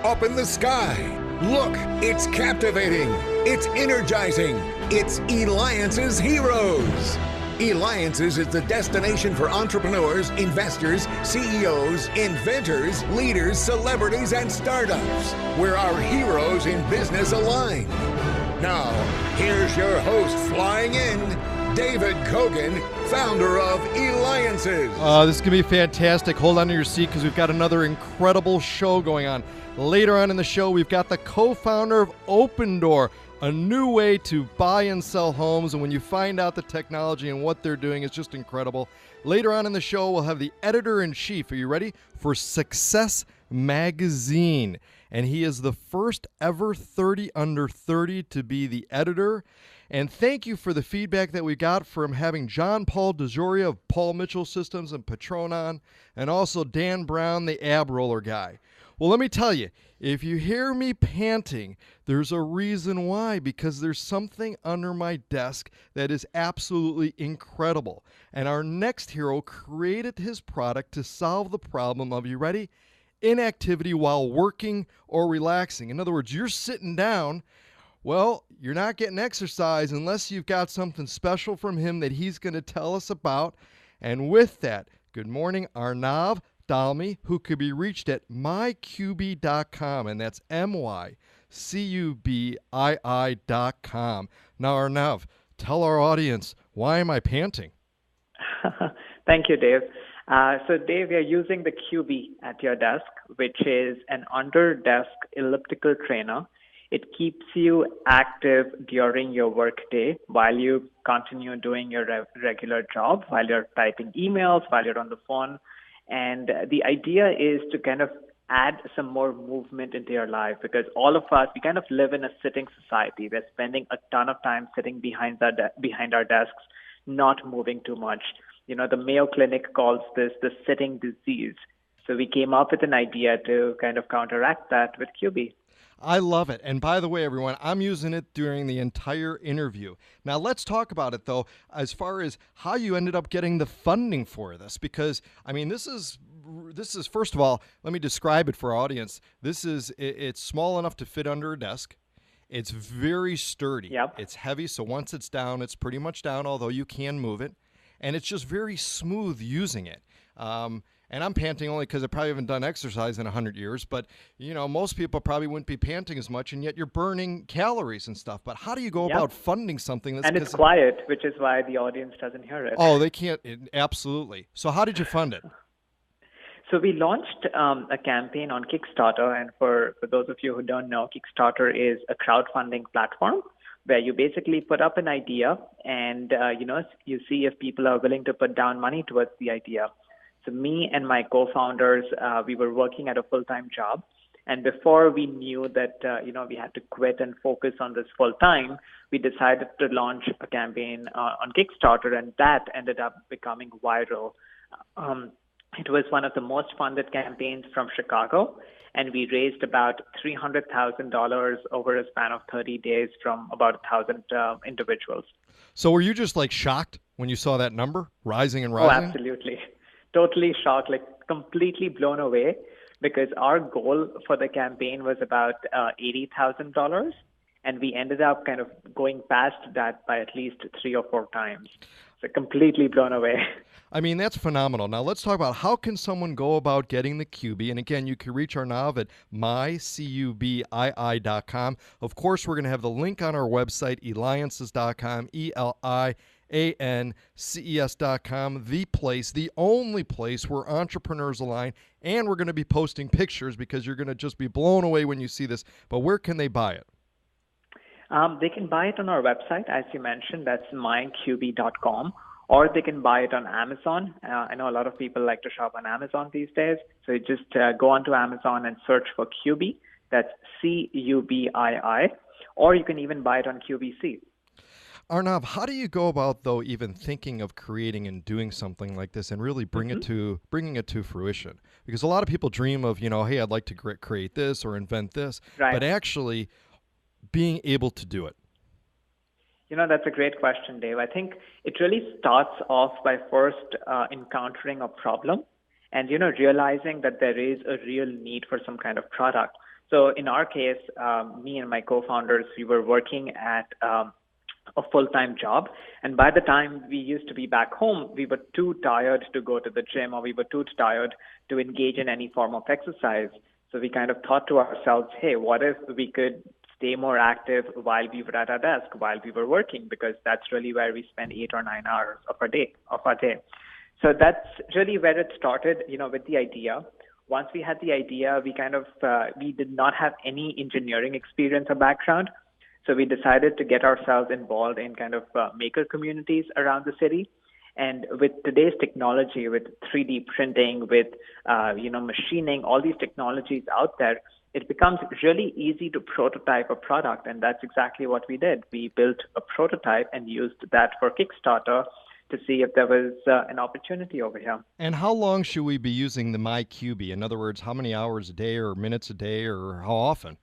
up in the sky. Look, it's captivating. It's energizing. It's Eliances Heroes. Eliances is the destination for entrepreneurs, investors, CEOs, inventors, leaders, celebrities, and startups, where our heroes in business align. Now, here's your host flying in, David Cogan, founder of Eliances. This is going to be fantastic. Hold on to your seat because we've got another incredible show going on. Later on in the show, we've got the co-founder of Open Door, a new way to buy and sell homes. And when you find out the technology and what they're doing, it's just incredible. Later on in the show, we'll have the editor-in-chief. Are you ready? For Success Magazine. And he is the first ever 30 under 30 to be the editor. And thank you for the feedback that we got from having John Paul DeJoria of Paul Mitchell Systems and Patronon, and also Dan Brown, the ab roller guy. Well, let me tell you, if you hear me panting, there's a reason why, because there's something under my desk that is absolutely incredible. And our next hero created his product to solve the problem of, you ready? Inactivity while working or relaxing. In other words, you're sitting down. Well, you're not getting exercise unless you've got something special from him that he's going to tell us about. And with that, good morning, Arnav Dalmi, who could be reached at mycubii.com, and that's mycubii.com. Now, Arnav, tell our audience, why am I panting? Thank you, Dave. So, Dave, you're using the Cubii at your desk, which is an under-desk elliptical trainer. It keeps you active during your workday while you continue doing your regular job, while you're typing emails, while you're on the phone. And the idea is to kind of add some more movement into your life, because all of us, we kind of live in a sitting society. We're spending a ton of time sitting behind our desks, not moving too much. You know, the Mayo Clinic calls this the sitting disease. So we came up with an idea to kind of counteract that with Cubii. I love it. And by the way, everyone, I'm using it during the entire interview. Now, let's talk about it, though, as far as how you ended up getting the funding for this. Because, I mean, this is first of all, let me describe it for our audience. It's small enough to fit under a desk. It's very sturdy. Yep. It's heavy, so once it's down, it's pretty much down, although you can move it. And it's just very smooth using it. And I'm panting only because I probably haven't done exercise in 100 years. But, you know, most people probably wouldn't be panting as much, and yet you're burning calories and stuff. But how do you go about funding something that's... And it's quiet, which is why the audience doesn't hear it. Oh, they can't. Absolutely. So how did you fund it? So we launched a campaign on Kickstarter. And for those of you who don't know, Kickstarter is a crowdfunding platform where you basically put up an idea and, you see if people are willing to put down money towards the idea. So me and my co-founders, we were working at a full-time job. And before we knew that, we had to quit and focus on this full-time, we decided to launch a campaign on Kickstarter, and that ended up becoming viral. It was one of the most funded campaigns from Chicago, and we raised about $300,000 over a span of 30 days from about 1,000 individuals. So were you just like shocked when you saw that number rising and rising? Oh, absolutely. Totally shocked, like completely blown away, because our goal for the campaign was about $80,000, and we ended up kind of going past that by at least 3 or 4 times. So completely blown away. I mean, that's phenomenal. Now let's talk about how can someone go about getting the Cubii. And again, you can reach Arnav at mycubii.com. Of course, we're going to have the link on our website, Eliances.com, Eliances.com, the only place where entrepreneurs align. And we're going to be posting pictures because you're going to just be blown away when you see this. But where can they buy it? They can buy it on our website, as you mentioned. That's mycubii.com. Or they can buy it on Amazon. I know a lot of people like to shop on Amazon these days. So you just go onto Amazon and search for Cubii. That's Cubii. Or you can even buy it on QVC. Arnav, how do you go about, though, even thinking of creating and doing something like this and really bringing it to fruition? Because a lot of people dream of, hey, I'd like to create this or invent this, right, but actually being able to do it. That's a great question, Dave. I think it really starts off by first encountering a problem and, realizing that there is a real need for some kind of product. So in our case, me and my co-founders, we were working at a full-time job. And by the time we used to be back home, we were too tired to go to the gym, or we were too tired to engage in any form of exercise. So we kind of thought to ourselves, hey, what if we could stay more active while we were at our desk, while we were working, because that's really where we spend 8 or 9 hours of our day. So that's really where it started, with the idea. Once we had the idea, we did not have any engineering experience or background. So we decided to get ourselves involved in kind of maker communities around the city. And with today's technology, with 3D printing, with machining, all these technologies out there, it becomes really easy to prototype a product. And that's exactly what we did. We built a prototype and used that for Kickstarter to see if there was an opportunity over here. And how long should we be using the MyCubii? In other words, how many hours a day or minutes a day or how often?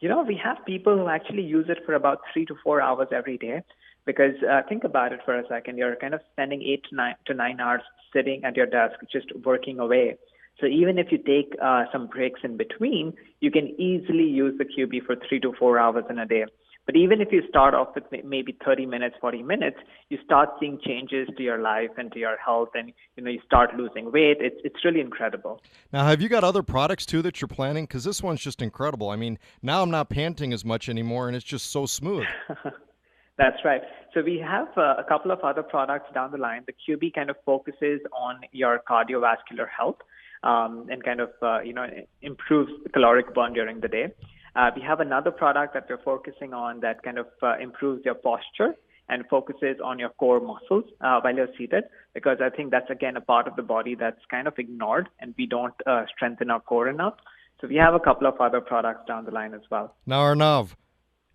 We have people who actually use it for about 3 to 4 hours every day, because think about it for a second. You're kind of spending 8 to 9 hours sitting at your desk, just working away. So even if you take some breaks in between, you can easily use the Cubii for 3 to 4 hours in a day. But even if you start off with maybe 30 minutes, 40 minutes, you start seeing changes to your life and to your health, and you start losing weight. It's really incredible. Now, have you got other products too that you're planning? Because this one's just incredible. I mean, now I'm not panting as much anymore, and it's just so smooth. That's right. So we have a couple of other products down the line. The Cubii kind of focuses on your cardiovascular health and kind of improves the caloric burn during the day. We have another product that we're focusing on that kind of improves your posture and focuses on your core muscles while you're seated, because I think that's, again, a part of the body that's kind of ignored, and we don't strengthen our core enough. So we have a couple of other products down the line as well. Now, Arnav,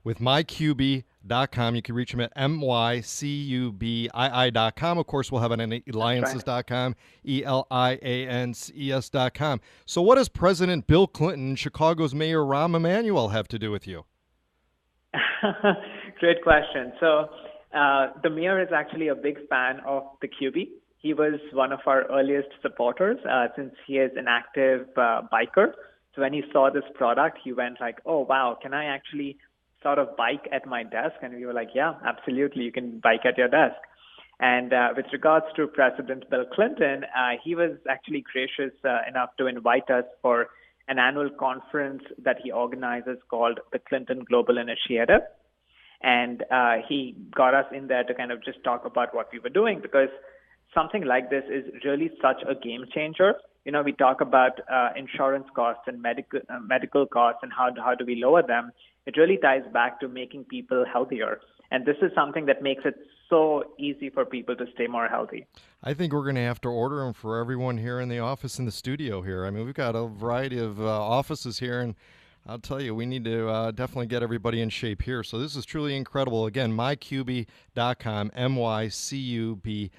with mycubii.com, you can reach him at mycubii.com. Of course, we'll have it on Eliances.com, Eliances.com. So what does President Bill Clinton and Chicago's Mayor Rahm Emanuel have to do with you? Great question. So the mayor is actually a big fan of the Cubii. He was one of our earliest supporters since he is an active biker. So when he saw this product, he went like, oh, wow, can I actually sort of bike at my desk? And we were like, yeah, absolutely, you can bike at your desk. And with regards to President Bill Clinton, he was actually gracious enough to invite us for an annual conference that he organizes called the Clinton Global Initiative. And he got us in there to kind of just talk about what we were doing, because something like this is really such a game changer. We talk about insurance costs and medical costs and how do we lower them. It really ties back to making people healthier. And this is something that makes it so easy for people to stay more healthy. I think we're going to have to order them for everyone here in the office, in the studio here. I mean, we've got a variety of offices here, and I'll tell you, we need to definitely get everybody in shape here. So this is truly incredible. Again, mycubii.com, mycubii.com,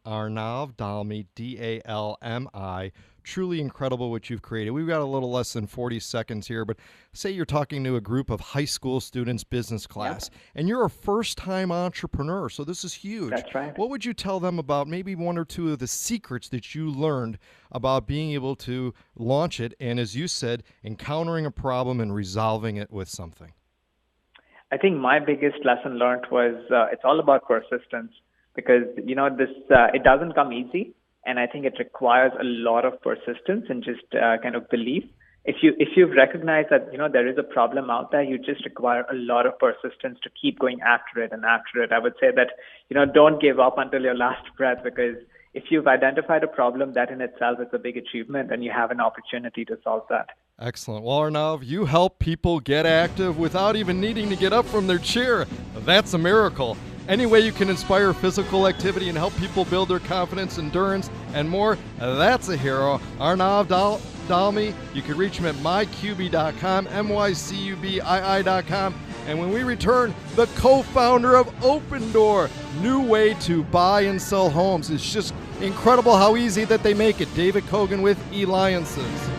Arnav Dalmi, Dalmi. Truly incredible what you've created. We've got a little less than 40 seconds here, but say you're talking to a group of high school students, business class, and you're a first-time entrepreneur, so this is huge. That's right. What would you tell them about maybe one or two of the secrets that you learned about being able to launch it and, as you said, encountering a problem and resolving it with something? I think my biggest lesson learned was it's all about persistence, because, it doesn't come easy. And I think it requires a lot of persistence and just kind of belief. If you've recognized that, there is a problem out there, you just require a lot of persistence to keep going after it and after it. I would say that, don't give up until your last breath, because if you've identified a problem, that in itself is a big achievement, and you have an opportunity to solve that. Excellent. Well, Arnav, you help people get active without even needing to get up from their chair. That's a miracle. Any way you can inspire physical activity and help people build their confidence, endurance, and more, that's a hero. Arnav Dalmi, you can reach him at mycubii.com, mycubii.com. And when we return, the co-founder of Open Door, new way to buy and sell homes. It's just incredible how easy that they make it. David Cogan with Eliances.